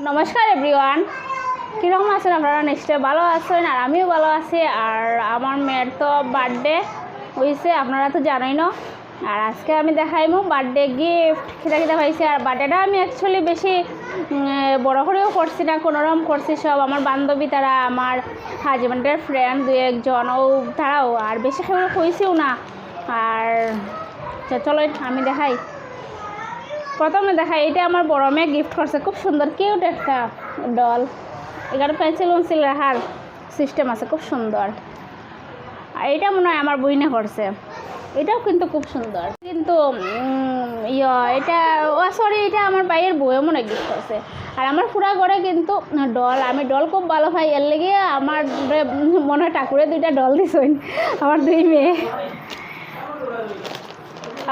নমস্কার এভরিওয়ান, কীরকম আছেন আপনারা? নিশ্চয়ই ভালো আছেন, আর আমিও ভালো আছি। আর আমার মেয়ের তো বার্থডে হয়েছে, আপনারা তো জানোই না। আর আজকে আমি দেখাইমু বার্থডে গিফট কিতা পাইছি। আর বার্থডেটা আমি অ্যাকচুয়ালি বেশি বড় করেও করছি না, কোনোরকম করছি। সব আমার বান্ধবী, তারা আমার হাজব্যান্ডের ফ্রেন্ড দু একজন, তারাও, আর বেশি কেউ হয়েছেও না। আর চলো আমি দেখাই। প্রথমে দেখাই, এটা আমার বড় মেয়ে গিফট করছে, খুব সুন্দর কিউট একটা ডল। এখানে পেন্সিল রাখার সিস্টেম আছে, খুব সুন্দর। আর এটা মনে হয় আমার বইনে করছে, এটাও কিন্তু খুব সুন্দর। কিন্তু এটা সরি, এটা আমার ভাইয়ের বইও মনে গিফট করছে। আর আমার পুরা ঘরে কিন্তু ডল, আমি ডল খুব ভালো পাই, এর লেগে আমার মনে হয় ঠাকুরে দুইটা ডল দিছেন আমার দুই মেয়ে।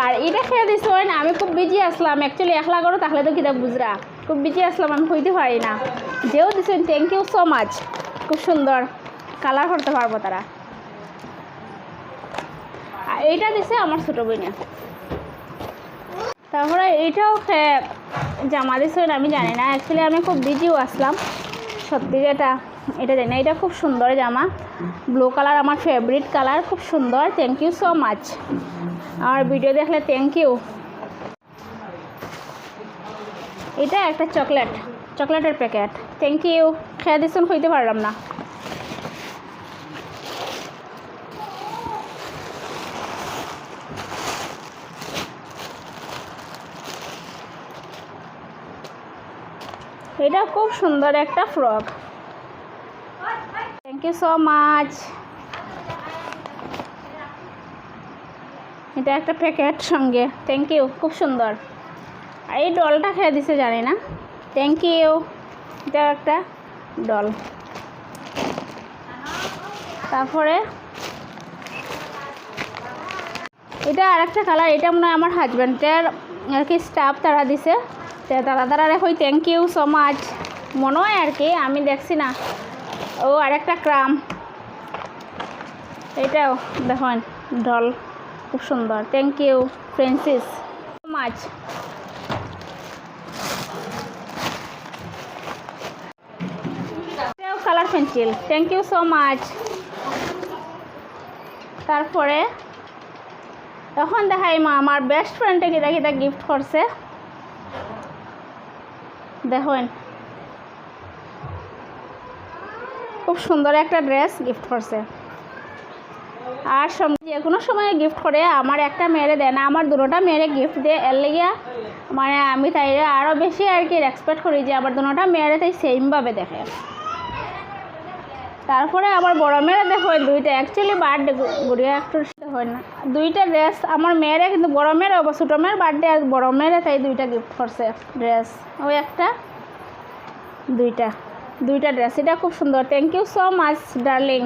আর এটা খেয়ে দিছেন, আমি খুব বিজি আসলাম অ্যাকচুয়ালি, একলা করো তাহলে তো কিতা বুঝরা, খুব বিজি আসলাম, আমি হইতে পারি না। যেও দিছেন, থ্যাংক ইউ সো মাচ। খুব সুন্দর কালার করতে পারবো তারা। আর এইটা দিছে আমার ছোটো বোনে। তারপরে এইটাও জামা দিছেন, আমি জানি না অ্যাকচুয়ালি, আমি খুব বিজিও আসলাম সত্যি। এটা জানি না, এটা খুব সুন্দর জামা, ব্লু কালার, আমার ফেভারিট কালার, খুব সুন্দর। Thank you so much. আমার ভিডিও দেখলে থ্যাংক ইউ। এটা একটা চকলেটের প্যাকেট, থ্যাংক ইউ। খেয়ে দিচ্ছেন, হইতে পারলাম না। এটা খুব সুন্দর একটা frock, thank you so much. এটা একটা প্যাকেট সঙ্গে, থ্যাংক ইউ, খুব সুন্দর। আর এই ডলটা খেয়ে দিছে জানি না, থ্যাংক ইউ। এটা একটা ডল। তারপরে এটা আরেকটা কালার, এটা মনে হয় আমার হাজব্যান্ডের আর কি স্টাফ তারা দিছে, তারা হই থ্যাংক ইউ সো মাচ মনে হয় আর কি, আমি দেখছি না। আরেকটা ক্রাম, এটাও দেখুন ডল, খুব সুন্দর, thank you Francis so much. এটাও colour pencil, thank you so much. তারপরে এখন দেখাই আমার বেস্ট ফ্রেন্ডে কিতা গিফট করছে, দেখুন খুব সুন্দর একটা ড্রেস গিফট করছে। আর যে কোনো সময় গিফট করে, আমার একটা মেয়েরে দেয় না, আমার দুটোটা মেয়েরে গিফট দেয়, এর লেগে মানে আমি তাই আরও বেশি আর কি রেসপেক্ট করি যে আমার দুটোটা মেয়েরে তাই সেমভাবে দেখে। তারপরে আমার বড় মেয়েরা দেখো দুইটা, অ্যাকচুয়ালি বার্থডে গুড়িয়া একটু হয় না, দুইটা ড্রেস আমার মেয়েরা, কিন্তু বড় মেয়েরা ছোটো মেয়ের বার্থডে, আর বড় মেয়েরা তাই দুইটা গিফট করছে ড্রেস, একটা দুইটা ড্রেস। এটা খুব সুন্দর, thank you so much darling.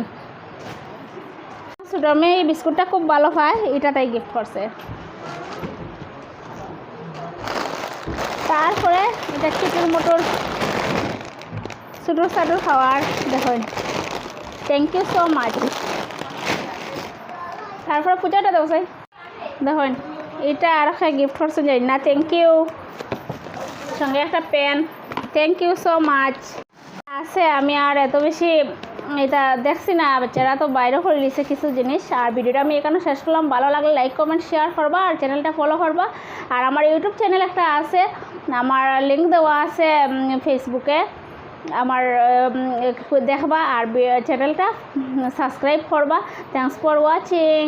ছোটো মেয়ে এই বিস্কুটটা খুব ভালো পায়, এটা তাই গিফট করছে। তারপরে এটা ছোটোর চাটোর খাওয়ার, দেখুন থ্যাংক ইউ সো মাচ। তারপরে পূজাটা দেবো চাই, দেখুন এটা আর একটা গিফট করছে জানি না, থ্যাংক ইউ। সঙ্গে একটা pen, thank you so much. আছে আমি আর এত বেশি এটা দেখছি না, বাচ্চারা তো বাইরে করে দিয়েছে কিছু জিনিস। আর ভিডিওটা আমি এখানে শেষ করলাম, ভালো লাগলে লাইক কমেন্ট শেয়ার করবা, আর চ্যানেলটা ফলো করবা। আর আমার ইউটিউব চ্যানেল একটা আছে, আমার লিঙ্ক দেওয়া আছে ফেসবুকে, আমার দেখবা, আর চ্যানেলটা সাবস্ক্রাইব করবা। Thanks for watching.